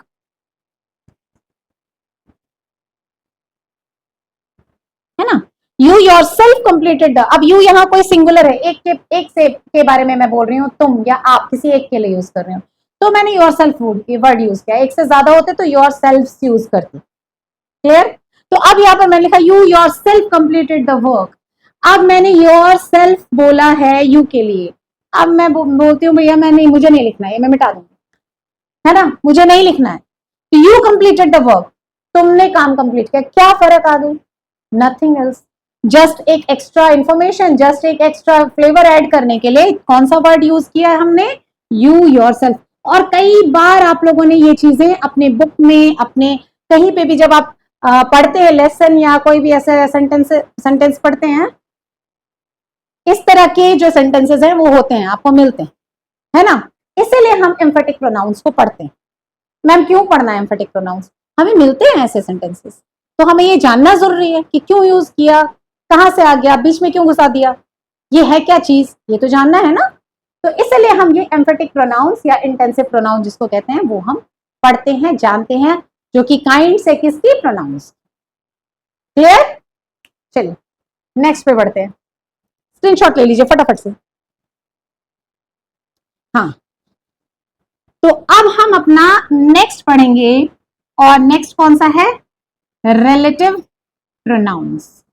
है ना। you yourself completed the, अब you यहाँ कोई सिंगुलर है, एक से के बारे में मैं बोल रही हूँ, तुम या आप किसी एक के लिए यूज कर रहे हो, तो मैंने योर सेल्फ वर्ड यूज किया। एक से ज्यादा होते तो योर सेल्फ यूज करती। क्लियर। तो अब यहाँ पर मैंने लिखा you your self completed the work. अब मैंने योर सेल्फ बोला है यू के लिए। अब मैं बोलती हूँ भैया मैं नहीं, मुझे नहीं लिखना है, मैं मिटा दूंगी, है ना, मुझे नहीं लिखना है। यू कंप्लीटेड द वर्क, तुमने काम कंप्लीट किया। क्या फर्क आ गई? नथिंग एल्स, जस्ट एक एक्स्ट्रा इंफॉर्मेशन, जस्ट एक एक्स्ट्रा फ्लेवर ऐड करने के लिए कौन सा वर्ड यूज किया है हमने? You yourself. और कई बार आप लोगों ने ये चीजें अपने बुक में, अपने कहीं पे भी जब आप पढ़ते हैं लेसन या कोई भी ऐसे सेंटेंस पढ़ते हैं, इस तरह के जो सेंटेंसेस हैं वो होते हैं, आपको मिलते हैं, है ना। इसीलिए हम एम्फेटिक प्रोनाउंस को पढ़ते हैं। मैम क्यों पढ़ना है एम्फेटिक प्रोनाउंस? हमें मिलते हैं ऐसे सेंटेंसेस, तो हमें ये जानना जरूरी है कि क्यों यूज किया, कहां से आ गया, बीच में क्यों घुसा दिया, ये है क्या चीज, ये तो जानना है ना। तो इसलिए हम ये एम्फेटिक प्रोनाउंस या इंटेंसिव प्रोनाउंस जिसको कहते हैं वो हम पढ़ते हैं, जानते हैं, जो कि काइंड से किसकी? प्रोनाउंस। क्लियर। चलिए नेक्स्ट पे बढ़ते हैं, स्क्रीनशॉट ले लीजिए फटाफट से। हाँ, तो अब हम अपना नेक्स्ट पढ़ेंगे, और नेक्स्ट कौन सा है? Relative pronouns.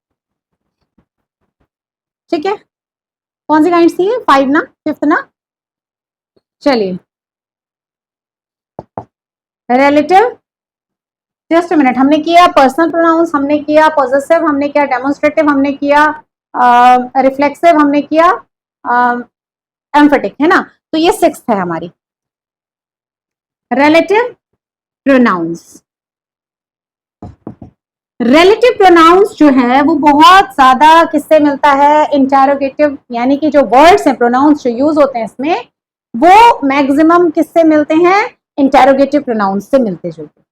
ठीक है, कौन सी काइंड थी? 5 ना, 5th ना। चलिए रिलेटिव, जस्ट मिनट, हमने किया पर्सनल प्रोनाउंस, हमने किया पॉजेसिव, हमने किया डेमोन्स्ट्रेटिव, हमने किया रिफ्लेक्सिव, हमने किया एम्फेटिक, है ना। तो ये 6th है हमारी रिलेटिव प्रोनाउंस। रिलेटिव प्रोनाउंस जो है वो बहुत ज्यादा किससे मिलता है? इंटेरोगेटिव, यानी कि जो वर्ड्स हैं, प्रोनाउंस जो यूज होते हैं इसमें, वो मैक्सिमम किससे मिलते हैं? इंटेरोगेटिव प्रोनाउंस से मिलते जुलते।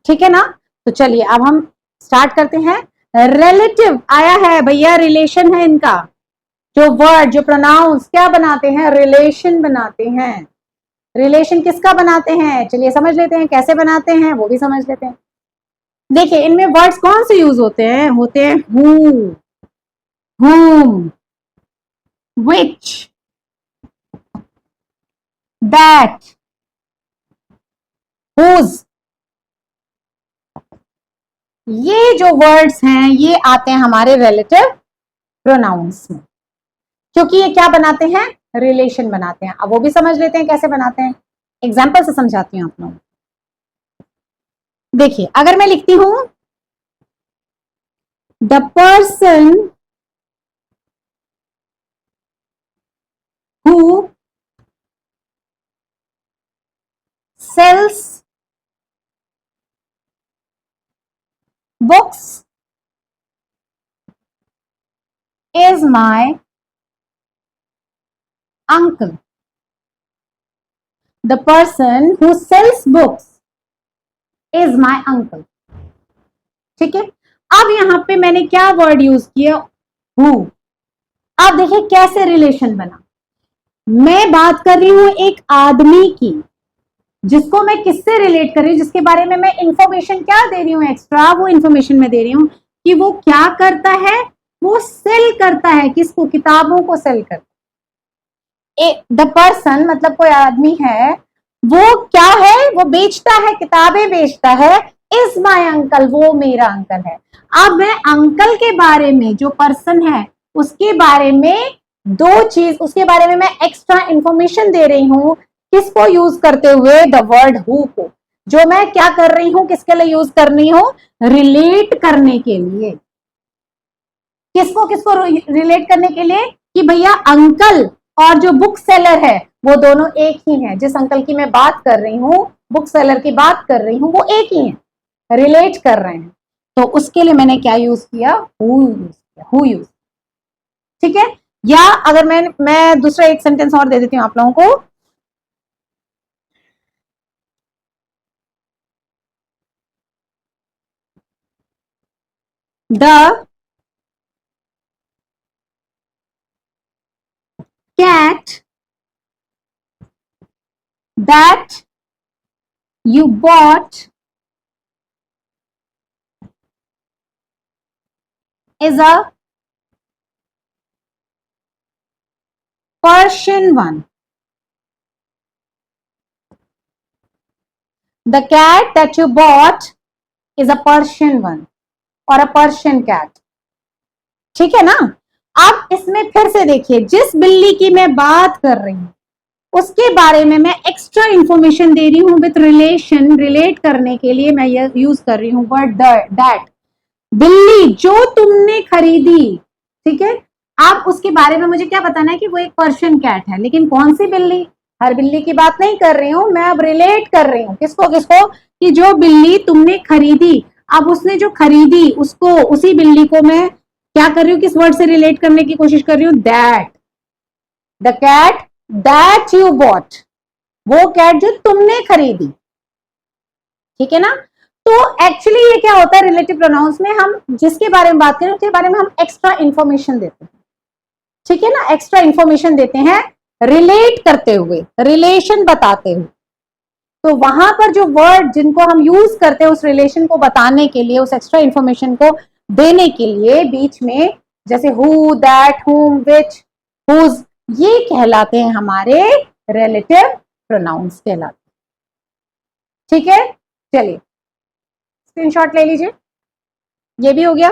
ठीक है ना। तो चलिए अब हम स्टार्ट करते हैं। रिलेटिव आया है भैया, रिलेशन है इनका। जो वर्ड, जो प्रोनाउंस क्या बनाते हैं? रिलेशन बनाते हैं। रिलेशन किसका बनाते हैं? चलिए समझ लेते हैं कैसे बनाते हैं, वो भी समझ लेते हैं। देखिए इनमें वर्ड्स कौन से यूज होते हैं? होते हैं who, whom, which, that, whose। ये जो वर्ड्स हैं ये आते हैं हमारे रिलेटिव प्रोनाउंस में, क्योंकि ये क्या बनाते हैं? रिलेशन बनाते हैं। अब वो भी समझ लेते हैं कैसे बनाते हैं, एग्जाम्पल से समझाती हूँ आप लोगों। देखिए अगर मैं लिखती हूं the person who sells books is my uncle. The person who sells books is my uncle. ठीक है। अब यहां पे मैंने क्या वर्ड यूज किया? who। अब देखिए कैसे रिलेशन बना। मैं बात कर रही हूं एक आदमी की, जिसको मैं किससे रिलेट कर रही हूं, जिसके बारे में मैं इंफॉर्मेशन क्या दे रही हूं? एक्स्ट्रा वो इंफॉर्मेशन में दे रही हूं कि वो क्या करता है? वो सेल करता है। किसको? किताबों को सेल करता है। द पर्सन मतलब कोई आदमी है, वो क्या है? वो बेचता है, किताबें बेचता है। इज माय अंकल, वो मेरा अंकल है। अब मैं अंकल के बारे में, जो पर्सन है उसके बारे में दो चीज, उसके बारे में मैं एक्स्ट्रा इंफॉर्मेशन दे रही हूं। किसको यूज करते हुए? The word who co. जो मैं क्या कर रही हूं, किसके लिए यूज कर रही हूं? रिलेट करने के लिए। किसको किसको रिलेट करने के लिए? कि भैया अंकल और जो बुक सेलर है वो दोनों एक ही हैं। जिस अंकल की मैं बात कर रही हूँ, बुक सेलर की बात कर रही हूँ, वो एक ही है, रिलेट कर रहे हैं। तो उसके लिए मैंने क्या यूज किया, हु यूज किया, हु यूज। ठीक है, या अगर मैं दूसरा एक सेंटेंस और दे देती हूँ आप लोगों को। The cat that you bought is a Persian one. The cat that you bought is a Persian one or a Persian cat. ठीक है ना। आप इसमें फिर से देखिए, जिस बिल्ली की मैं बात कर रही हूं उसके बारे में मैं एक्स्ट्रा इंफॉर्मेशन दे रही हूं विथ रिलेशन, रिलेट करने के लिए मैं ये यूज कर रही हूं वर्ड दैट। बिल्ली जो तुमने खरीदी, ठीक है, आप उसके बारे में मुझे क्या बताना है कि वो एक पर्शियन कैट है, लेकिन कौन सी बिल्ली, हर बिल्ली की बात नहीं कर रही हूं मैं, अब रिलेट कर रही हूं किसको किसको, कि जो बिल्ली तुमने खरीदी। अब उसने जो खरीदी उसको, उसी बिल्ली को मैं क्या कर रही हूँ, किस वर्ड से रिलेट करने की कोशिश कर रही हूँ, that, the cat that you bought, वो कैट जो तुमने खरीदी। ठीक है ना। तो एक्चुअली ये क्या होता है, रिलेटिव प्रोनाउंस में हम जिसके बारे में बात करें उसके बारे में हम एक्स्ट्रा इंफॉर्मेशन देते हैं। ठीक है ना, एक्स्ट्रा इंफॉर्मेशन देते हैं रिलेट करते हुए, रिलेशन बताते हुए। तो वहां पर जो वर्ड जिनको हम यूज करते हैं उस रिलेशन को बताने के लिए, उस एक्स्ट्रा इंफॉर्मेशन को देने के लिए बीच में, जैसे हु, दैट, हुम, विच, हुज, ये कहलाते हैं हमारे रिलेटिव प्रोनाउंस कहलाते हैं। ठीक है, चलिए स्क्रीनशॉट ले लीजिए, ये भी हो गया।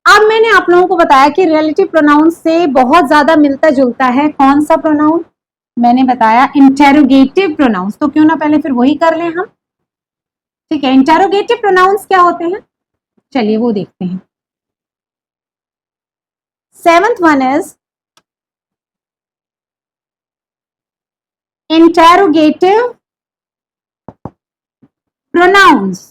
अब मैंने आप लोगों को बताया कि रिलेटिव प्रोनाउन से बहुत ज्यादा मिलता जुलता है कौन सा प्रोनाउन, मैंने बताया इंटेरोगेटिव प्रोनाउंस। तो क्यों ना पहले फिर वही कर लें हम। ठीक है, इंटेरोगेटिव प्रोनाउंस क्या होते हैं, चलिए वो देखते हैं। Seventh one is interrogative pronounce.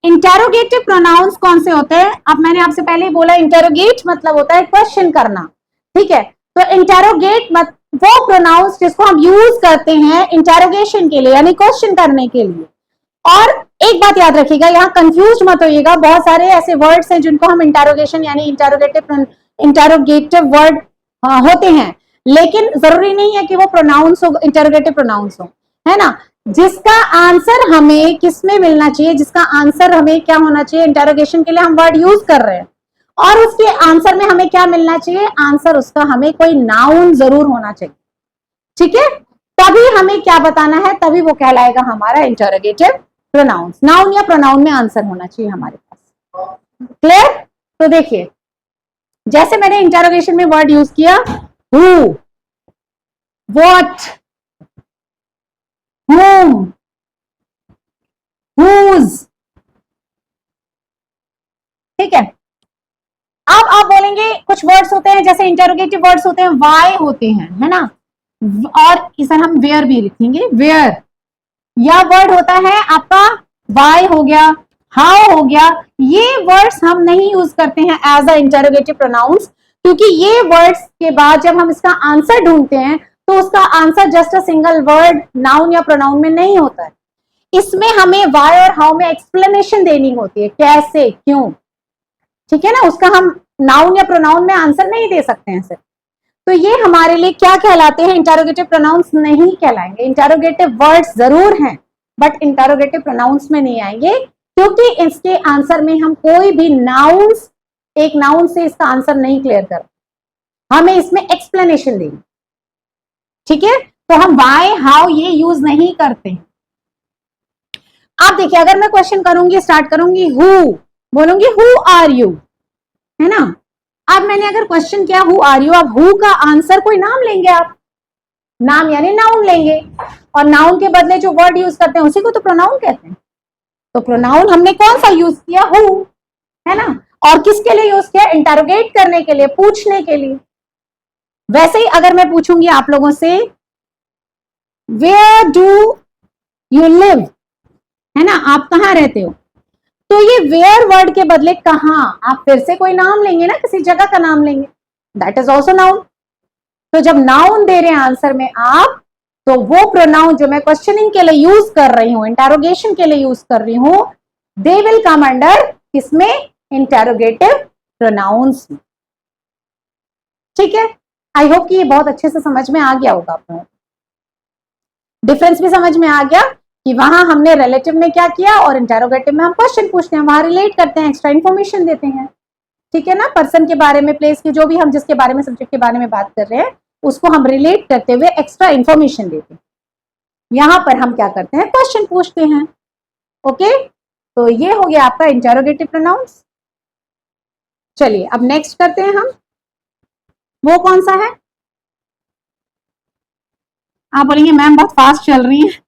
Interrogative pronounce कौन से होते हैं, अब मैंने आपसे पहले ही बोला इंटेरोगेट मतलब होता है क्वेश्चन करना। ठीक है, तो इंटेरोगेट मत वो प्रोनाउंस जिसको हम यूज करते हैं इंटेरोगेशन के लिए, यानी क्वेश्चन करने के लिए। और एक बात याद रखिएगा, यहाँ कंफ्यूज मत होइएगा, बहुत सारे ऐसे वर्ड्स हैं जिनको हम इंटेरोगेशन यानी इंटेरोगेटिव वर्ड होते हैं, लेकिन जरूरी नहीं है कि वो प्रोनाउंस हो, इंटेरोगेटिव प्रोनाउंस हो, है ना। जिसका आंसर हमें किस में मिलना चाहिए, जिसका आंसर हमें क्या होना चाहिए, इंटेरोगेशन के लिए हम वर्ड यूज कर रहे हैं और उसके आंसर में हमें क्या मिलना चाहिए, आंसर उसका हमें कोई नाउन जरूर होना चाहिए। ठीक है, तभी हमें क्या बताना है, तभी वो कहलाएगा हमारा इंटेरोगेटिव प्रोनाउंस। नाउन या प्रोनाउन में आंसर होना चाहिए हमारे पास। क्लियर। तो देखिए, जैसे मैंने इंटेरोगेशन में वर्ड यूज किया हु, व्हाट, whom, whose। ठीक है, अब आप बोलेंगे कुछ वर्ड्स होते हैं जैसे इंटेरोगेटिव वर्ड्स होते हैं, वाई होते हैं, है ना, और इसे हम वेयर भी लिखेंगे, वेयर। या वर्ड होता है आपका वाई हो गया, हाउ हो गया, ये वर्ड्स हम नहीं यूज करते हैं एज अ इंटेरोगेटिव प्रोनाउंस, क्योंकि ये वर्ड्स के बाद जब हम इसका आंसर ढूंढते हैं तो उसका answer just a single word noun या प्रोनाउन में नहीं होता है। इसमें हमें वाई और हाउ में एक्सप्लेनेशन देनी होती है, कैसे, क्यों। ठीक है ना, उसका हम नाउन या प्रोनाउन में आंसर नहीं दे सकते हैं सिर्फ। तो ये हमारे लिए क्या कहलाते हैं, इंटेरोगेटिव प्रोनाउंस नहीं कहलाएंगे। इंटेरोगेटिव वर्ड्स जरूर हैं बट इंटेरोगेटिव प्रोनाउंस में नहीं आएंगे, क्योंकि इसके आंसर में हम कोई भी नाउन्स, एक नाउन से इसका आंसर नहीं क्लियर कर, हमें इसमें एक्सप्लेनेशन देंगे। ठीक है, तो हम वाई, हाउ ये यूज नहीं करते हैं। आप देखिए, अगर मैं क्वेश्चन करूंगी, स्टार्ट करूंगी हु, बोलूंगी हु आर यू, है ना। अब मैंने अगर क्वेश्चन किया हु आर यू, अब हु का आंसर कोई नाम लेंगे आप, नाम यानी नाउन लेंगे, और नाउन के बदले जो वर्ड यूज करते हैं उसी को तो प्रोनाउन कहते हैं। तो प्रोनाउन हमने कौन सा यूज किया, हु, है ना। और किसके लिए यूज किया? इंटरोगेट करने के लिए, पूछने के लिए। वैसे ही अगर मैं पूछूंगी आप लोगों से वेयर डू यू लिव, है ना, आप कहां रहते हो, तो ये वेयर वर्ड के बदले कहां, आप फिर से कोई नाम लेंगे ना, किसी जगह का नाम लेंगे, दैट इज ऑल्सो नाउन। तो जब नाउन दे रहे हैं आंसर में आप, तो वो प्रोनाउन जो मैं क्वेश्चनिंग के लिए यूज कर रही हूं, इंटेरोगेशन के लिए यूज कर रही हूं, दे विल कम अंडर किसमें? इंटेरोगेटिव प्रोनाउंस में। ठीक है, आई होप कि ये बहुत अच्छे से समझ में आ गया होगा आपको। डिफरेंस भी समझ में आ गया कि वहां हमने रिलेटिव में क्या किया और इंटेरोगेटिव में हम क्वेश्चन पूछते हैं, वहां रिलेट करते हैं, एक्स्ट्रा इन्फॉर्मेशन देते हैं। ठीक है ना, पर्सन के बारे में, प्लेस की, जो भी हम जिसके बारे में, सब्जेक्ट के बारे में बात कर रहे हैं, उसको हम रिलेट करते हुए एक्स्ट्रा इन्फॉर्मेशन देते हैं। यहां पर हम क्या करते हैं? क्वेश्चन पूछते हैं। ओके, तो ये हो गया आपका इंटेरोगेटिव प्रोनाउंस। चलिए अब नेक्स्ट करते हैं हम, वो कौन सा है? आप बोलेंगे मैम बहुत फास्ट चल रही है।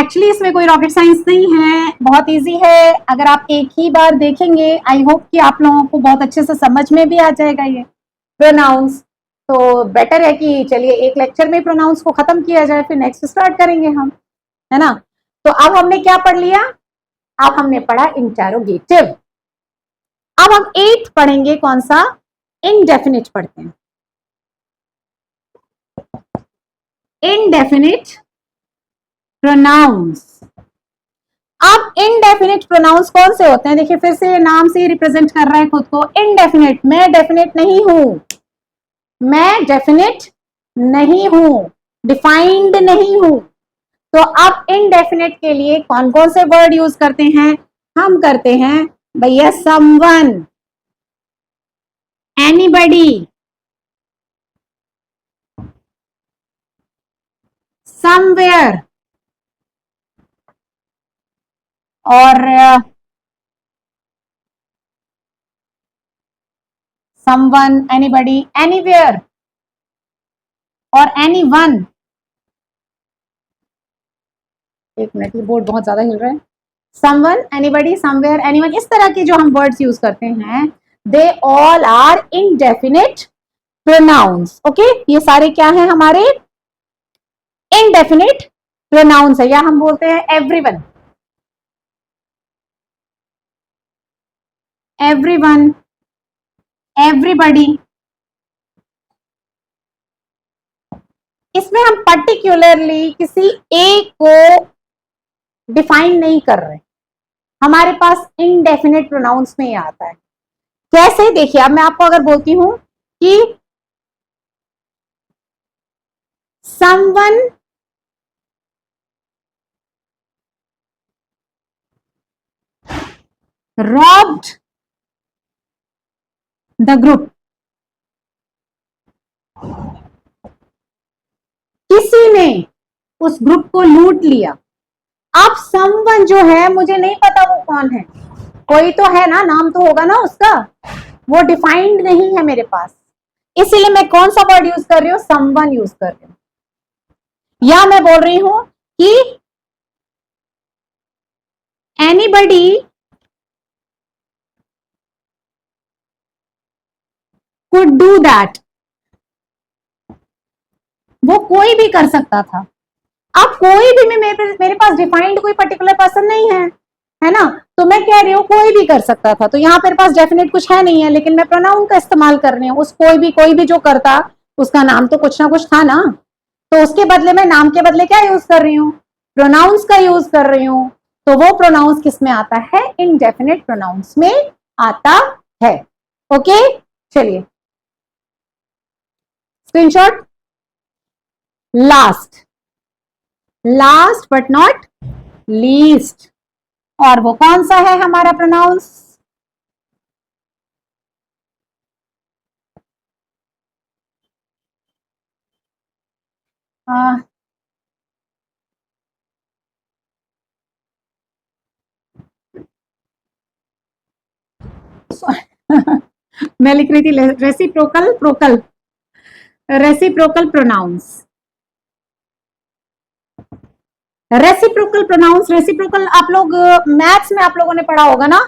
एक्चुअली इसमें कोई रॉकेट साइंस नहीं है, बहुत इजी है। अगर आप एक ही बार देखेंगे, आई होप कि आप लोगों को बहुत अच्छे से समझ में भी आ जाएगा ये प्रोनाउंस। तो बेटर है कि चलिए एक लेक्चर में प्रोनाउंस को खत्म किया जाए, फिर नेक्स्ट स्टार्ट करेंगे हम, है ना। तो अब हमने क्या पढ़ लिया? अब हमने पढ़ा इंटेरोगेटिव। अब हम 8th पढ़ेंगे, कौन सा? इनडेफिनिट पढ़ते हैं। Indefinite pronouns. अब इनडेफिनिट प्रोनाउंस कौन से होते हैं? देखिए फिर से नाम से ही रिप्रेजेंट कर रहा है खुद को, इनडेफिनिट। मैं डेफिनेट नहीं हूं, मैं डेफिनेट नहीं हूं, डिफाइंड नहीं हूं। तो अब इनडेफिनेट के लिए कौन कौन से वर्ड यूज करते हैं? हम करते हैं भैया समवन, एनीबडी, समवेयर, और समवन, एनीबडी, एनीवेयर और एनीवन। एक मिनट, ये बोर्ड बहुत ज्यादा हिल रहा है। समवन, एनीबडी, समवेयर, एनीवन, इस तरह के जो हम वर्ड्स यूज करते हैं, they all are indefinite pronouns. Okay, ये सारे क्या हैं? हमारे इनडेफिनिट प्रोनाउंस है। या हम बोलते हैं एवरीवन, एवरीवन, एवरीबडी। इसमें हम पर्टिकुलरली किसी एक को डिफाइन नहीं कर रहे, हमारे पास इनडेफिनिट प्रोनाउंस में ही आता है। कैसे? देखिए अब मैं आपको अगर बोलती हूं कि समवन robbed the group, किसी ने उस ग्रुप को लूट लिया। अब समवन जो है, मुझे नहीं पता वो कौन है, कोई तो है ना, नाम तो होगा ना उसका, वो डिफाइंड नहीं है मेरे पास, इसीलिए मैं कौन सा वर्ड यूज कर रही हूं? समवन यूज कर रही हूं। या मैं बोल रही हूं कि एनीबडी कुड डू दैट, वो कोई भी कर सकता था। अब कोई भी में मेरे पास डिफाइंड कोई पर्टिकुलर पर्सन नहीं है ना, तो मैं कह रही हूं कोई भी कर सकता था। तो यहां मेरे पास डेफिनेट कुछ है नहीं है, लेकिन मैं प्रोनाउन का इस्तेमाल कर रही हूं। उस कोई भी जो करता, उसका नाम तो कुछ ना कुछ था ना, तो उसके बदले में नाम के बदले क्या यूज कर रही हूं? प्रोनाउंस का यूज कर रही हूं। तो वो प्रोनाउंस किस में आता है? इनडेफिनेट प्रोनाउंस में आता है। ओके, चलिए screenshot. Last, last but not least, और वो कौन सा है हमारा प्रोनाउंस? मैं लिख रही थी रेसिप्रोकल, प्रोकल, reciprocal pronouns. Reciprocal pronouns, reciprocal आप लोग मैथ्स में आप लोगों ने पढ़ा होगा ना,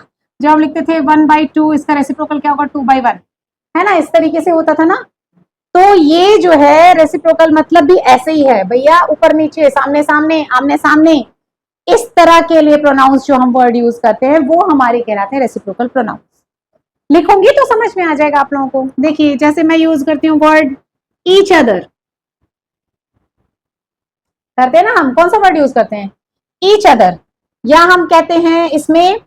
जब हम लिखते थे 1/2, इसका रेसिप्रोकल क्या होगा 2/1, है ना, इस तरीके से होता था ना। तो ये जो है रेसिप्रोकल मतलब भी ऐसे ही है भैया, ऊपर नीचे, सामने सामने, आमने सामने, इस तरह के लिए प्रोनाउंस जो हम वर्ड यूज करते हैं वो हमारे कहलाते हैं रेसिप्रोकल प्रोनाउंस। लिखूंगी तो समझ में आ जाएगा आप लोगों को। देखिए जैसे मैं यूज करती हूँ वर्ड ईच अदर, करते हैं ना हम, कौन सा वर्ड यूज करते हैं, ईच अदर, या हम कहते हैं इसमें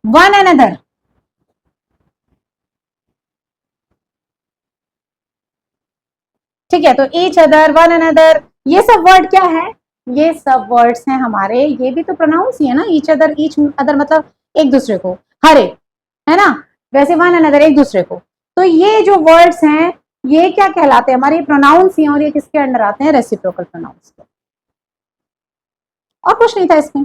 वन अनदर। ठीक है, तो ईच अदर, वन अनदर, ये सब वर्ड क्या है, ये सब वर्ड्स हैं हमारे, ये भी तो प्रोनाउंस ही है ना। ईच अदर मतलब एक दूसरे को, हर एक, है ना। वैसे वन अनदर एक दूसरे को। तो ये जो वर्ड्स हैं ये क्या कहलाते हैं, हमारे प्रोनाउंस ही हैं, और ये किसके अंडर आते हैं, रेसिप्रोकल प्रोनाउंस के। और कुछ नहीं था इसमें,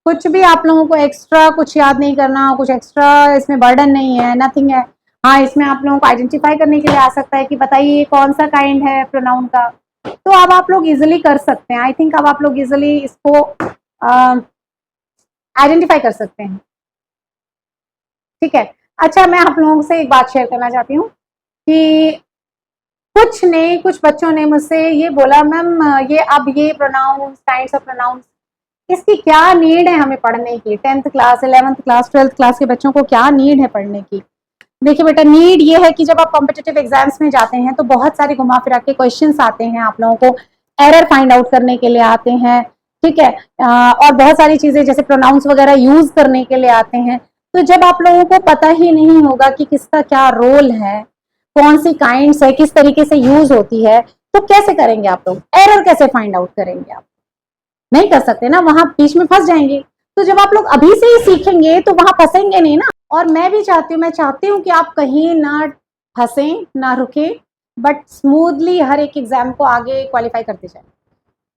कुछ भी आप लोगों को एक्स्ट्रा कुछ याद नहीं करना, कुछ एक्स्ट्रा इसमें बर्डन नहीं है, नथिंग है। हाँ, इसमें आप लोगों को आइडेंटिफाई करने के लिए आ सकता है कि बताइए कौन सा काइंड है प्रोनाउन का, तो अब आप लोग इजिली कर सकते हैं। आई थिंक अब आप लोग इजिली इसको आइडेंटिफाई कर सकते हैं। ठीक है, अच्छा मैं आप लोगों से एक बात शेयर करना चाहती हूँ कि कुछ बच्चों ने मुझसे ये बोला, मैम ये अब ये प्रोनाउंस, काइंड्स ऑफ प्रोनाउंस, इसकी क्या नीड है हमें पढ़ने की, 10th class, 11th class, 12th class के बच्चों को क्या नीड है पढ़ने की। देखिए बेटा, नीड ये है कि जब आप कॉम्पिटिटिव एग्जाम्स में जाते हैं तो बहुत सारे घुमा फिरा के क्वेश्चंस आते हैं, आप लोगों को एरर फाइंड आउट करने के लिए आते हैं। ठीक है, और बहुत सारी चीजें जैसे प्रोनाउंस वगैरह यूज करने के लिए आते हैं। तो जब आप लोगों को पता ही नहीं होगा कि किसका क्या रोल है, कौन सी काइंड्स है, किस तरीके से यूज होती है, तो कैसे करेंगे आप लोग, एरर कैसे फाइंड आउट करेंगे, आप नहीं कर सकते ना, वहां बीच में फंस जाएंगे। तो जब आप लोग अभी से ही सीखेंगे तो वहां फंसेंगे नहीं ना। और मैं भी चाहती हूँ, मैं चाहती हूँ कि आप कहीं ना फंसे, ना रुके, बट स्मूथली हर एक एग्जाम को आगे क्वालिफाई करते जाए।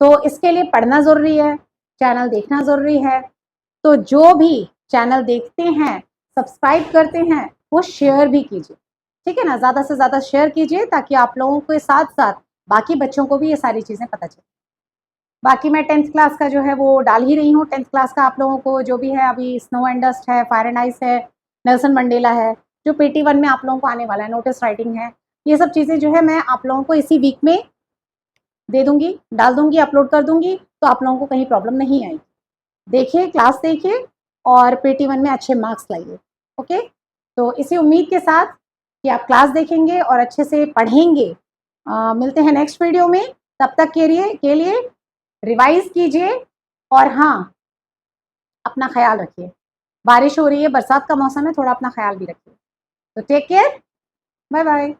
तो इसके लिए पढ़ना जरूरी है, चैनल देखना जरूरी है। तो जो भी चैनल देखते हैं, सब्सक्राइब करते हैं, वो शेयर भी कीजिए। ठीक है ना, ज्यादा से ज्यादा शेयर कीजिए ताकि आप लोगों के साथ साथ बाकी बच्चों को भी ये सारी चीजें पता चले। बाकी मैं 10th क्लास का जो है वो डाल ही रही हूँ। 10th क्लास का आप लोगों को जो भी है, अभी स्नो एंड डस्ट है, फायर एंड आइस है, नेल्सन मंडेला है, जो PT1 में आप लोगों को आने वाला है, नोटिस राइटिंग है, ये सब चीज़ें जो है मैं आप लोगों को इसी वीक में दे दूंगी, डाल दूंगी, अपलोड कर दूंगी, तो आप लोगों को कहीं प्रॉब्लम नहीं आएगी। देखिए, क्लास देखिए और PT1 में अच्छे मार्क्स लाइए। ओके, तो इसी उम्मीद के साथ कि आप क्लास देखेंगे और अच्छे से पढ़ेंगे, मिलते हैं नेक्स्ट वीडियो में। तब तक के लिए रिवाइज कीजिए, और हाँ, अपना ख्याल रखिए। बारिश हो रही है, बरसात का मौसम है, थोड़ा अपना ख्याल भी रखिए। तो टेक केयर, बाय बाय।